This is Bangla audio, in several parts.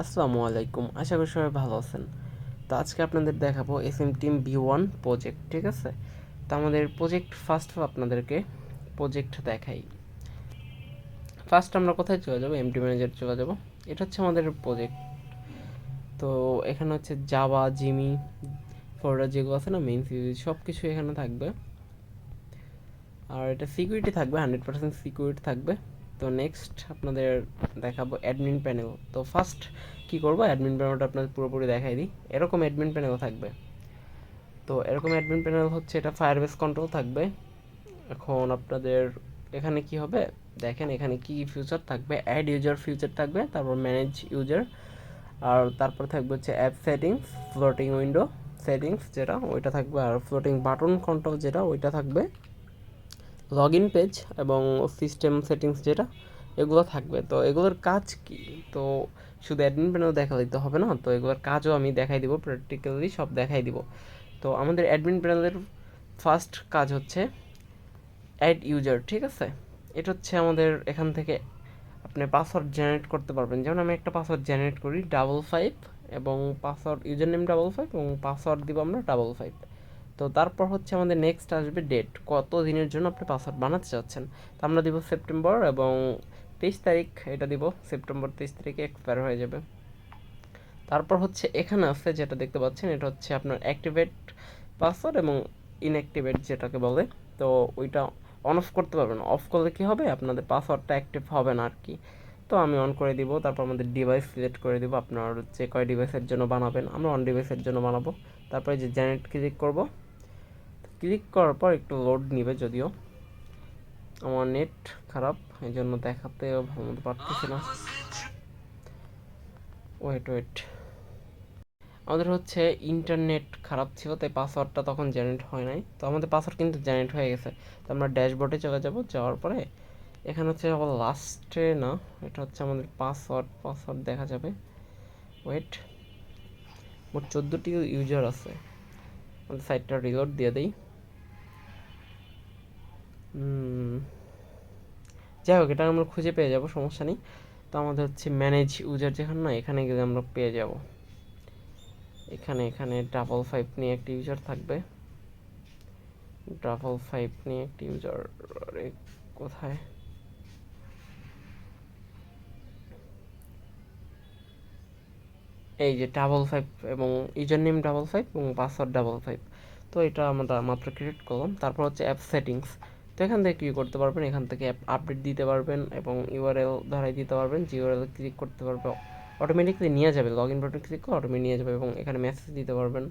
আসসালামু আলাইকুম, আশা করি সবাই ভালো আছেন। তো আজকে আপনাদের দেখাবো এসএম টিম বি1 প্রজেক্ট, ঠিক আছে। তো আমাদের প্রজেক্ট ফার্স্ট আপনাদেরকে প্রজেক্ট দেখাই। ফার্স্ট আমরা কোথায় চলে যাবো? এমটি ম্যানেজার চলে যাব। এটা হচ্ছে আমাদের প্রজেক্ট। তো এখানে হচ্ছে জাভা, জিমি, ফোল্ডার যেগুলো আছে না, মেইন সব কিছু এখানে থাকবে। আর এটা সিকিউরিটি থাকবে, 100% সিকিউরিটি থাকবে। তো নেক্সট আপনাদের দেখাবো অ্যাডমিন প্যানেল। তো ফার্স্ট কি করবো, অ্যাডমিন প্যানেলটা আপনাদের পুরোপুরি দেখাই দিই। এরকম অ্যাডমিন প্যানেল থাকবে। তো এরকম অ্যাডমিন প্যানেল হচ্ছে, এটা ফায়ারবেস কন্ট্রোল থাকবে। এখন আপনাদের এখানে কি হবে দেখেন, এখানে কি ফিউচার থাকবে, অ্যাড ইউজার ফিউচার থাকবে, তারপর ম্যানেজ ইউজার, আর তারপর থাকবে হচ্ছে app settings, floating window settings যেটা ওইটা থাকবে, আর ফ্লোটিং বাটন কন্ট্রোল যেটা ওইটা থাকবে, লগ ইন পেজ এবং সিস্টেম সেটিংস যেটা এগুলো থাকবে। তো এগুলোর কাজ কি? তো শুধু অ্যাডমিন প্যানেল দেখা দিতে হবে না, তো এগুলোর কাজও আমি দেখাই দিব, প্র্যাকটিক্যালি সব দেখাই দিব। তো আমাদের অ্যাডমিন প্যানেলের ফার্স্ট কাজ হচ্ছে অ্যাড ইউজার, ঠিক আছে। এটা হচ্ছে আমাদের এখান থেকে আপনি পাসওয়ার্ড জেনারেট করতে পারবেন। যেমন আমি একটা পাসওয়ার্ড জেনারেট করি 55, এবং পাসওয়ার্ড ইউজার নেম 55 এবং পাসওয়ার্ড দিব আমরা 55। তো তারপর হচ্ছে আমাদের নেক্সট আসবে ডেট, কত দিনের জন্য আপনি পাসওয়ার্ড বানাতে চাচ্ছেন। তো আমরা দিব সেপ্টেম্বর এবং 23 তারিখ, এটা দিব সেপ্টেম্বর 23 তারিখে এক্সপায়ার হয়ে যাবে। তারপর হচ্ছে এখানে আছে যেটা দেখতে পাচ্ছেন, এটা হচ্ছে আপনার অ্যাক্টিভেট পাসওয়ার্ড এবং ইনঅ্যাক্টিভেট যেটাকে বলে। তো ওইটা অন অফ করতে পারবেন, অফ করলে কী হবে, আপনাদের পাসওয়ার্ডটা অ্যাক্টিভ হবে না আর কি। তো আমি অন করে দিব। তারপর আমাদের ডিভাইস সিলেক্ট করে দিব, আপনার যে কয় ডিভাইসের জন্য বানাবেন, আমরা অন ডিভাইসের জন্য বানাবো। তারপরে যে জেনারেট ক্লিক করব, ক্লিক করার পর একটু লোড নিবে, যদিও আমার নেট খারাপ এই জন্য দেখাতেও ভালো মতো পারতেছি না। ওয়েট ওয়েট, আমাদের হচ্ছে ইন্টারনেট খারাপ ছিল, তাই পাসওয়ার্ডটা তখন জেনারেট হয় নাই। তো আমাদের পাসওয়ার্ড কিন্তু জেনারেট হয়ে গেছে। তো আমরা ড্যাশবোর্ডে চলে যাব, যাওয়ার পরে এখানে হচ্ছে আবার লাস্টে না, এটা হচ্ছে আমাদের পাসওয়ার্ড দেখা যাবে। ওয়েট, মোট 14টি ইউজার আছে। আমাদের সাইটটা রিলোড দিয়ে দিই। যাই হোক, এটা আমরা খুঁজে পেয়ে যাব, সমস্যা নেই। তো আমাদের হচ্ছে ম্যানেজ ইউজার যেখানে না, এখানে গেলে আমরা পেয়ে যাব। এখানে এখানে 55 নিয়ে একটি ইউজার থাকবে। 55 নিয়ে একটি ইউজার কোথায়, এই যে 55 এবং ইউজার নেম 55 এবং পাসওয়ার্ড 55। তো এটা আমরা মাত্র ক্রিয়েট করলাম। তারপর হচ্ছে অ্যাপ সেটিংস। তো এখান থেকে কী করতে পারবেন, এখান থেকে অ্যাপ আপডেট দিতে পারবেন এবং ইউআরএল ধরাই দিতে পারবেন, যে ইউআরএল ক্লিক করতে পারবে অটোমেটিকলি নিয়ে যাবে, লগ ইন বাটন ক্লিক করে অটোমেটিক নিয়ে যাবে, এবং এখানে মেসেজ দিতে পারবেন।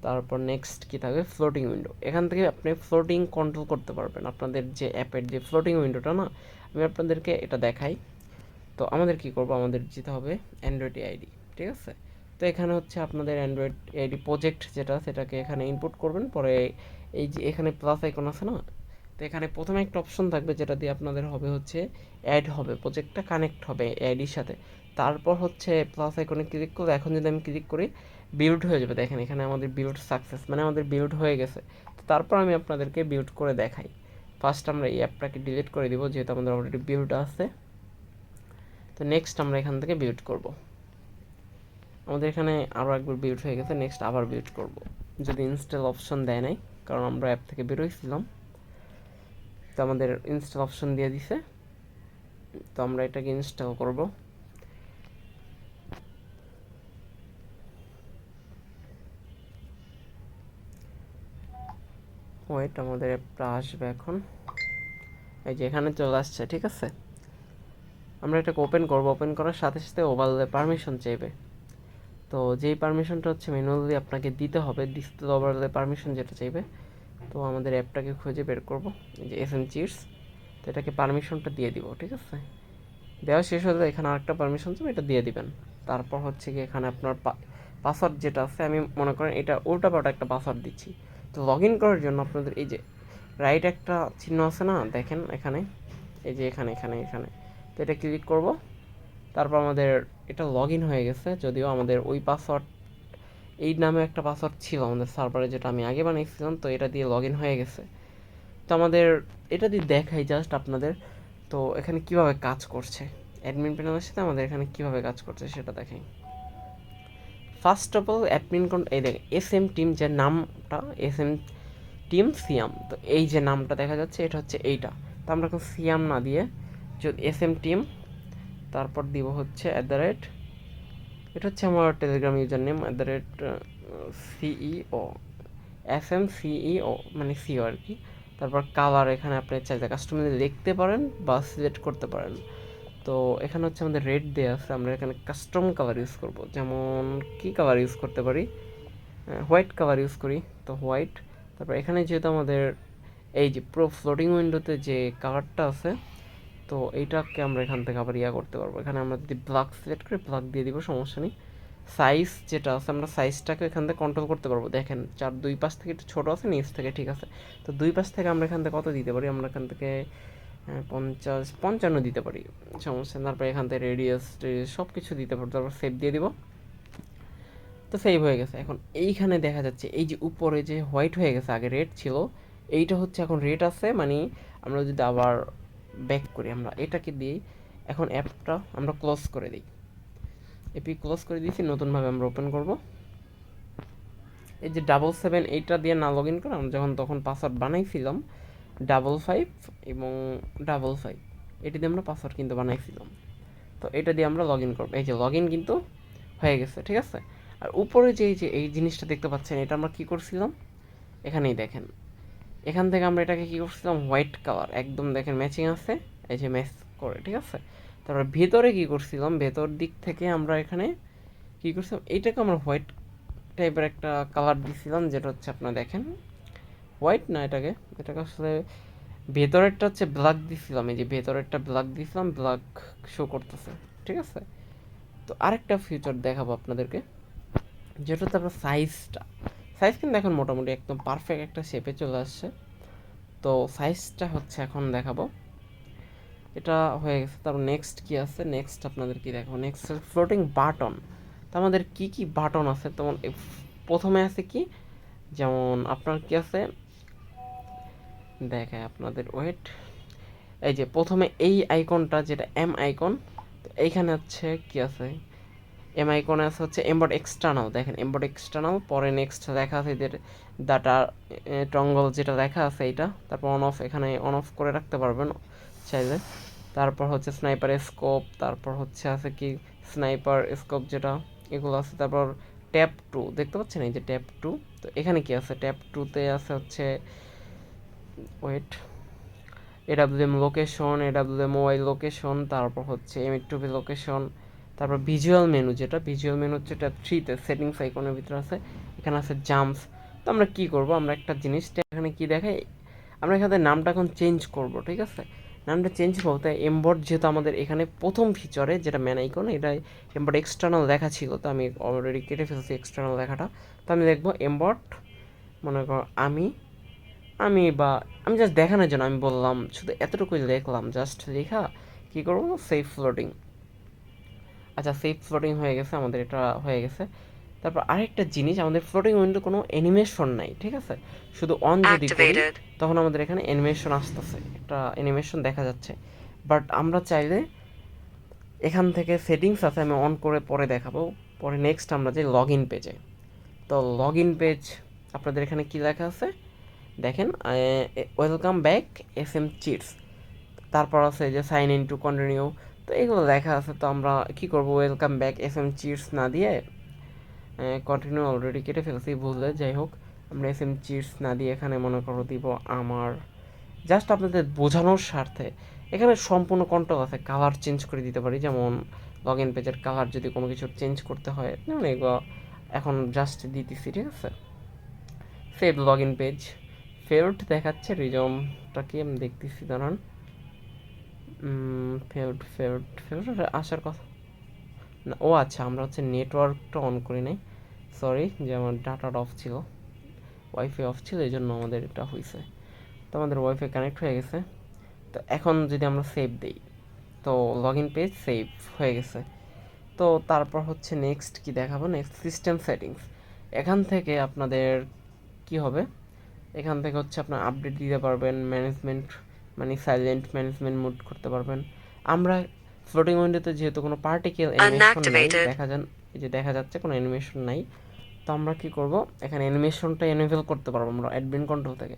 তারপর নেক্সট কী থাকবে, ফ্লোটিং উইন্ডো। এখান থেকে আপনি ফ্লোটিং কন্ট্রোল করতে পারবেন আপনাদের যে অ্যাপের যে ফ্লোটিং উইন্ডোটা না, আমি আপনাদেরকে এটা দেখাই। তো আমাদের কি করব, আমাদের যেতে হবে অ্যান্ড্রয়েড আইডি, ঠিক আছে। তো এখানে হচ্ছে আপনাদের অ্যান্ড্রয়েড আইডি প্রজেক্ট যেটা, সেটাকে এখানে ইনপুট করবেন। পরে এই যে এখানে প্লাস আইকন আছে না, তো এখানে প্রথমে একটা অপশন থাকবে যেটা দিয়ে আপনাদের হবে হচ্ছে অ্যাড হবে, প্রজেক্টটা কানেক্ট হবে আইডির সাথে। তারপর হচ্ছে প্লাস আইকনে ক্লিক করলে, এখন যদি আমি ক্লিক করি, বিল্ড হয়ে যাবে। দেখেন এখানে আমাদের বিল্ড সাকসেস, মানে আমাদের বিল্ড হয়ে গেছে। তো তারপর আমি আপনাদেরকে বিল্ড করে দেখাই। ফার্স্ট আমরা এই অ্যাপটাকে ডিলিট করে দিব, যেহেতু আমাদের অলরেডি বিল্ড আছে। তো নেক্সট আমরা এখান থেকে বিল্ড করব। আমাদের এখানে আরও একবার বিল্ড হয়ে গেছে, নেক্সট আবার বিল্ড করব, যদি ইনস্টল অপশন দেয় নাই, কারণ আমরা অ্যাপ থেকে বেরোইছিলাম। তো আমাদের ইনস্টল অপশন দিয়ে দিছে, তো আমরা এটাকে ইনস্টল করব। ওয়েট, আমাদের অ্যাপটা আসবে এখন। এই যে এখানে চলে আসছে, ঠিক আছে। আমরা এটাকে ওপেন করব, ওপেন করার সাথে সাথে ওভারলে পারমিশন চাইবে। তো যেই পারমিশনটা হচ্ছে ম্যানুয়ালি আপনাকে দিতে হবে, ডিসপ্লে ওভারলে পারমিশন যেটা চাইবে। তো আমাদের অ্যাপটাকে খুঁজে বের করব, এই যে এসএম চিটস। তো এটাকে পারমিশনটা দিয়ে দিব, ঠিক আছে। দেওয়া শেষ হলে এখানে আরেকটা পারমিশন চাইবে, এটা দিয়ে দিবেন। তারপর হচ্ছে কি, এখানে আপনার পাসওয়ার্ড যেটা আছে, আমি মনে করেন এটা উল্টাপাল্টা একটা পাসওয়ার্ড দিচ্ছি। তো লগ ইন করার জন্য আপনাদের এই যে রাইট একটা চিহ্ন আছে না, দেখেন এখানে, এই যে এখানে এখানে এখানে, তো এটা ক্লিক করব। তারপর আমাদের এটা লগ ইন হয়ে গেছে, যদিও আমাদের ওই পাসওয়ার্ড, এই নামে একটা পাসওয়ার্ড ছিল আমাদের সার্ভারে, যেটা আমি আগে বানিয়েছিলাম। তো এটা দিয়ে লগ ইন হয়ে গেছে। তো আমাদের এটা দিয়ে দেখাই জাস্ট আপনাদের, তো এখানে কিভাবে কাজ করছে। অ্যাডমিন প্যানেলের সাথে আমাদের এখানে কীভাবে কাজ করছে সেটা দেখাই। ফার্স্ট অফ অল অ্যাডমিন এই দেখেন এস এম টিম যে নামটা, এস এম টিম সিয়াম, তো এই যে নামটা দেখা যাচ্ছে এটা হচ্ছে এইটা। তো আমরা এখন সিয়াম না দিয়ে যদি এস এম টিম তারপর দিব হচ্ছে @ এটা হচ্ছে আমার Telegram user name @CEO SMCEO মানে সিও আর কি। তারপর কালার এখানে আপনি চাইলে কাস্টমাইজ লিখতে পারেন বা সিলেক্ট করতে পারেন। তো এখানে হচ্ছে আমাদের রেড দেওয়া আছে, আমরা এখানে কাস্টম কালার ইউজ করব। যেমন কি কালার ইউজ করতে পারি, হোয়াইট কালার ইউজ করি, তো হোয়াইট। তারপর এখানে যেহেতু আমাদের এই যে প্রো ফ্লোটিং উইন্ডোতে যে কালারটা আছে, তো এইটাকে আমরা এখান থেকে আবার করতে পারবো। এখানে আমরা যদি ব্ল্যাক সিলেক্ট করে ব্ল্যাক দিয়ে দিব, সমস্যা নেই। সাইজ যেটা আছে আমরা সাইজটাকে এখান থেকে কন্ট্রোল করতে পারবো। দেখেন দুই পাশ থেকে একটু ছোটো আছে, নিচ থেকে ঠিক আছে। তো দুই পাশ থেকে আমরা এখান থেকে কত দিতে পারি, আমরা এখান থেকে 55 দিতে পারি, সমস্যা। তারপর এখান থেকে রেডিয়াস সব কিছু দিতে পারবো। তারপর সেভ দিয়ে দিব, তো সেভ হয়ে গেছে। এখন এইখানে দেখা যাচ্ছে এই যে উপরে যে হোয়াইট হয়ে গেছে, আগে রেড ছিল, এইটা হচ্ছে এখন রেড আছে। মানে আমরা যদি আবার ব্যাক করি, আমরা এটাকে দিই, এখন অ্যাপটা আমরা ক্লোজ করে দিই। এপি ক্লোজ করে দিয়েছি, নতুনভাবে আমরা ওপেন করব। এই যে 777 এইটা দিয়ে না লগ ইন করে আমরা যখন তখন পাসওয়ার্ড বানাইছিলাম 55 এবং 55, এটি দিয়ে আমরা পাসওয়ার্ড কিন্তু বানাইছিলাম। তো এটা দিয়ে আমরা লগ ইন করবো। এই যে লগ ইন কিন্তু হয়ে গেছে, ঠিক আছে। আর উপরে যে এই জিনিসটা দেখতে পাচ্ছেন, এটা আমরা কি করছিলাম, এখানেই দেখেন, এখান থেকে আমরা এটাকে কি করছিলাম, হোয়াইট কালার একদম দেখেন ম্যাচিং আছে, এই যে ম্যাচ করে, ঠিক আছে। তারপর ভেতরে কি করছিলাম, ভেতর দিক থেকে আমরা এখানে কি করছিলাম, এইটাকে আমরা হোয়াইট টাইপের একটা কালার দিছিলাম, যেটা হচ্ছে আপনার দেখেন হোয়াইট না, এটাকে আসলে ভেতরেরটা হচ্ছে ব্ল্যাক দিছিলাম। এই যে ভেতরেরটা ব্ল্যাক দিছিলাম, ব্ল্যাক শো করতেছে, ঠিক আছে। তো আরেকটা ফিচার দেখাবো আপনাদেরকে, যেটা হচ্ছে আপনার সাইজ কিন্তু এখন মোটামুটি একদম পারফেক্ট একটা শেপে চলে আসছে। তো সাইজটা হচ্ছে এখন দেখাবো, এটা হয়ে গেছে। তারপর নেক্সট কি আছে, নেক্সট আপনাদের কি দেখাবো, নেক্সট ফ্লোটিং বাটন। তো আমাদের কি কি বাটন আছে, তেমন প্রথমে আছে কি, যেমন আপনার কি আছে দেখায় আপনাদের, ওয়েট, এই যে প্রথমে এই আইকনটা যেটা এম আইকন, তো এইখানে হচ্ছে কি আছে, এম আইকনে আছে হচ্ছে এমবড এক্সটার্নাল, দেখেন এমবড এক্সটার্নাল। পরে নেক্সট লেখা আছে এদের ডাটা টঙ্গল যেটা লেখা আছে এইটা। তারপর অন অফ, এখানে অন অফ করে রাখতে পারবেন চাইলে। তারপর হচ্ছে স্নাইপার স্কোপ, তারপর হচ্ছে আছে কি স্নাইপার স্কোপ যেটা, এগুলো আছে। তারপর ট্যাপ 2 দেখতে পাচ্ছেন, এই যে ট্যাপ 2। তো এখানে কি আছে, ট্যাপ 2তে আছে হচ্ছে ওয়েট, AWM location, AWM mobile location, তারপর হচ্ছে M2V লোকেশন, তারপর ভিজুয়াল মেনু, যেটা ভিজুয়াল মেনু হচ্ছে ট্যাব 3তে সেটিংস আইকনের ভিতরে আছে। এখানে আছে জাম্পস। তো আমরা কি করব, আমরা একটা জিনিসটা এখানে কি দেখাই, আমরা এখানে নামটা এখন চেঞ্জ করব, ঠিক আছে। নামটা চেঞ্জ বলতে এমবড, যেহেতু আমাদের এখানে প্রথম ফিচারে যেটা ম্যান আইকন, এটা এমবড এক্সটার্নাল লেখা ছিল, তো আমি অলরেডি কেটে ফেলছি এক্সটার্নাল লেখাটা। তো আমি দেখবো এমবড, মনে করো আমি জাস্ট দেখানোর জন্য আমি বললাম, শুধু এতটুকুই লিখলাম, জাস্ট লেখা কী করবো, সেফ ফ্লোটিং। আচ্ছা, সেফ ফ্লোটিং হয়ে গেছে, আমাদের এটা হয়ে গেছে। তারপর আরেকটা জিনিস, আমাদের ফ্লোটিং উইন্ডো কোনো অ্যানিমেশন নাই, ঠিক আছে। শুধু অন যদি করি তখন আমাদের এখানে অ্যানিমেশন আসতেছে, একটা অ্যানিমেশন দেখা যাচ্ছে। বাট আমরা চাইলে এখান থেকে সেটিংস আছে, আমি অন করে পরে দেখাবো। পরে নেক্সট আমরা যে লগ ইন পেজে, তো লগ ইন পেজ আপনাদের এখানে কী লেখা আছে দেখেন, ওয়েলকাম ব্যাক SM চিটস, তারপর আছে যে সাইন ইন টু কন্টিনিউ, তো এগুলো লেখা আছে। তো আমরা কি করব, ওয়েলকাম ব্যাক SM চিটস না দিয়ে, কন্টিনিউ অলরেডি কেটে ফেলছি ভুলে, যাই হোক, আমরা SM চিটস না দিয়ে এখানে মনে করো দিব আমার, জাস্ট আপনাদের বোঝানোর স্বার্থে এখানে সম্পূর্ণ কন্ট্রোল আছে, কালার চেঞ্জ করে দিতে পারি। যেমন লগ ইন পেজের কালার যদি কোনো কিছু চেঞ্জ করতে হয়, যেমন এগুলো এখন জাস্ট দিতেছি, ঠিক আছে। Save log in page, failed দেখাচ্ছে, রিজমটা কি আমি দেখতেছি, দাঁড়ান। ফেল্ড আসার কথা না, ও আচ্ছা, আমরা হচ্ছে নেটওয়ার্কটা অন করি নাই, সরি, যে আমার ডাটাটা অফ ছিল, ওয়াইফাই অফ ছিল, এই জন্য আমাদের এটা হয়েছে। তো আমাদের ওয়াইফাই কানেক্ট হয়ে গেছে। তো এখন যদি আমরা সেভ দিই, তো লগ ইন পেজ সেভ হয়ে গেছে। তো তারপর হচ্ছে নেক্সট কি দেখাবো, নেক্সট সিস্টেম সেটিংস। এখান থেকে আপনাদের কি হবে, এখান থেকে হচ্ছে আপনার আপডেট দিতে পারবেন, ম্যানেজমেন্ট মানে সাইলেন্ট ম্যানেজমেন্ট মোড করতে পারবেন। আমরা ফ্লোটিং উইন্ডোতে যেহেতু কোনো পার্টিকেল অ্যানিমেশন নাই, Unactivated. এই যে দেখা যাচ্ছে কোনো অ্যানিমেশন নাই, তো আমরা কী করব, এখানে অ্যানিমেশনটা এনেবল করতে পারবো আমরা অ্যাডমিন কন্ট্রোল থেকে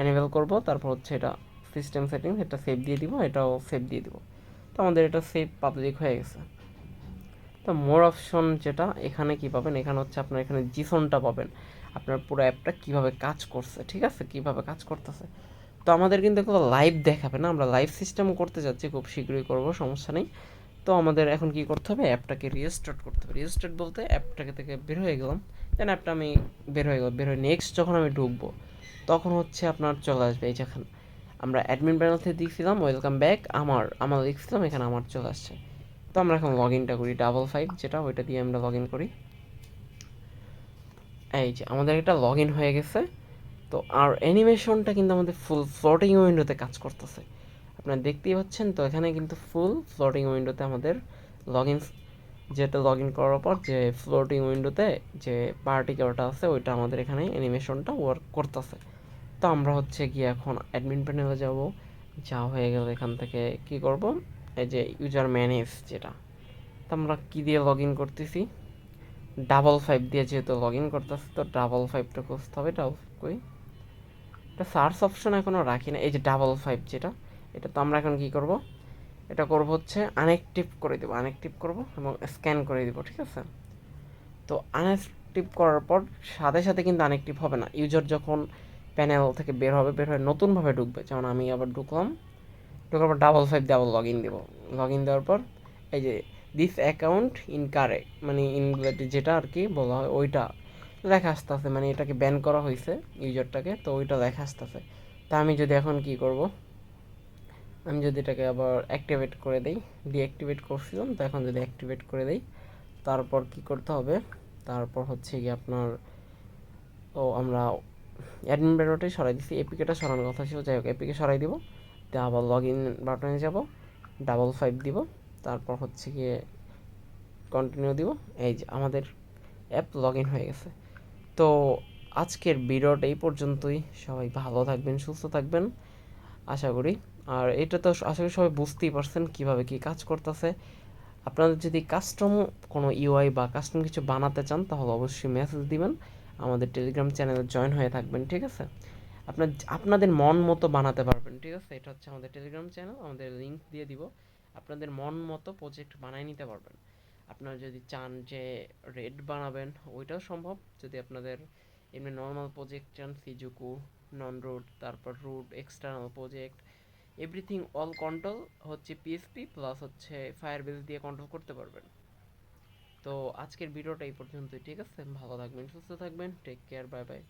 এনেবল করব। তারপর হচ্ছে এটা সিস্টেম সেটিংস, এটা সেভ দিয়ে দিব, এটাও সেভ দিয়ে দিব। তো আমাদের এটা সেভ পাবলিক হয়ে গেছে। তো মোর অপশন যেটা এখানে কি পাবেন, এখানে হচ্ছে আপনার এখানে জিসনটা পাবেন, আপনার পুরো অ্যাপটা কীভাবে কাজ করছে, ঠিক আছে, কীভাবে কাজ করতেছে। তো আমাদের কিন্তু এগুলো লাইভ দেখাবে না, আমরা লাইভ সিস্টেম করতে যাচ্ছি, খুব শীঘ্রই করব, সমস্যা নেই। তো আমাদের এখন কি করতে হবে, অ্যাপটাকে রিস্টার্ট করতে হবে। রিস্টার্ট বলতে অ্যাপটাকে থেকে বের হয়ে গেলাম, দেন অ্যাপটা আমি বের হয়ে গেলাম, বের হয়ে নেক্সট যখন আমি ঢুকবো তখন হচ্ছে আপনার চলে আসবে এই যেখানে আমরা অ্যাডমিন প্যানেল থেকে দিয়েছিলাম ওয়েলকাম ব্যাক, আমার লিখছিলাম, এখানে আমার চলে আসছে। তো আমরা এখন লগ ইনটা করি 55 যেটা, ওইটা দিয়ে আমরা লগ ইন করি। এই যে আমাদের এটা লগ ইন হয়ে গেছে। তো আর অ্যানিমেশনটা কিন্তু আমাদের ফুল ফ্লোটিং উইন্ডোতে কাজ করতেছে, আপনারা দেখতেই পাচ্ছেন। তো এখানে কিন্তু ফুল ফ্লোটিং উইন্ডোতে আমাদের লগ ইন, যেটা লগ ইন করার পর যে ফ্লোটিং উইন্ডোতে যে পার্টিকেলটা আছে ওইটা আমাদের এখানে অ্যানিমেশনটা ওয়ার্ক করতেছে। তো আমরা হচ্ছে গিয়ে এখন অ্যাডমিন প্যানেলে যাব, যা হয়ে গেল এখান থেকে কি করব, এই যে ইউজার ম্যানেজ যেটা, তো আমরা কী দিয়ে লগ ইন করতেছি, 55 দিয়ে যেহেতু লগ ইন করতেছি, তো 55টা খুঁজতে হবে। কই, এটা সার্চ অপশন এখনও রাখি না, এই যে 55 যেটা, এটা তো আমরা এখন কী করব, এটা করব হচ্ছে আনঅ্যাক্টিভ করে দেবো, আনঅ্যাক্টিভ করব এবং স্ক্যান করে দিব, ঠিক আছে। তো আনঅ্যাক্টিভ করার পর সাথে সাথে কিন্তু আনঅ্যাক্টিভ হবে না, ইউজার যখন প্যানেল থেকে বের হবে, বের হয়ে নতুনভাবে ঢুকবে, যেমন আমি আবার ঢুকলাম, ঢোকার পর 55 দিয়ে আবার লগ ইন দেবো। লগ ইন দেওয়ার পর এই যে দিস অ্যাকাউন্ট ইনকারেক্ট, মানে ইনগুলাটি যেটা আর কি বলা হয় ওইটা লেখা আসতেছে, মানে এটাকে ব্যান করা হয়েছে ইউজারটাকে, তো ওইটা লেখা আসতেছে। তা আমি যদি এখন কি করব, আমি যদি এটাকে আবার অ্যাক্টিভেট করে দিই, ডিঅ্যাক্টিভেট করছিলাম, তো এখন যদি অ্যাক্টিভেট করে দিই, তারপর কি করতে হবে, তারপর হচ্ছে কি আপনার, ও আমরা অ্যাডমিন ব্যারোটাই সরাই দিচ্ছি, এপিকেটা সরানোর কথা ছিল, যাই হোক এপিকে সরাই দিব। তো আবার লগ ইন বাটনে যাব, 55 দিব, তারপর হচ্ছে গিয়ে কন্টিনিউ দিব। এই যে আমাদের অ্যাপ লগ ইন হয়ে গেছে। তো আজকের ভিডিওটা এই পর্যন্তই, সবাই ভালো থাকবেন, সুস্থ থাকবেন আশা করি। আর এটা তো আশা করি সবাই বুঝতেই পারছেন কীভাবে কী কাজ করতেছে। আপনাদের যদি কাস্টম কোনো ইউআই বা কাস্টম কিছু বানাতে চান তাহলে অবশ্যই মেসেজ দিবেন, আমাদের টেলিগ্রাম চ্যানেলে জয়েন হয়ে থাকবেন, ঠিক আছে। আপনাদের মন মতো বানাতে পারবেন, ঠিক আছে। এটা হচ্ছে আমাদের টেলিগ্রাম চ্যানেল, আমাদের লিঙ্ক দিয়ে দিব, আপনাদের মন মতো প্রজেক্ট বানিয়ে নিতে পারবেন। আপনারা যদি চান যে রেড বানাবেন ওইটাও সম্ভব, যদি আপনাদের এমনি নর্মাল প্রজেক্ট চান, সিজুকু, নন রুট, তারপর root, external project, everything all control হচ্ছে পিএসপি প্লাস হচ্ছে ফায়ারবেস দিয়ে কন্ট্রোল করতে পারবেন। তো আজকের ভিডিওটা এই পর্যন্তই, ঠিক আছে, ভালো থাকবেন, সুস্থ থাকবেন, টেক কেয়ার, বাই বাই।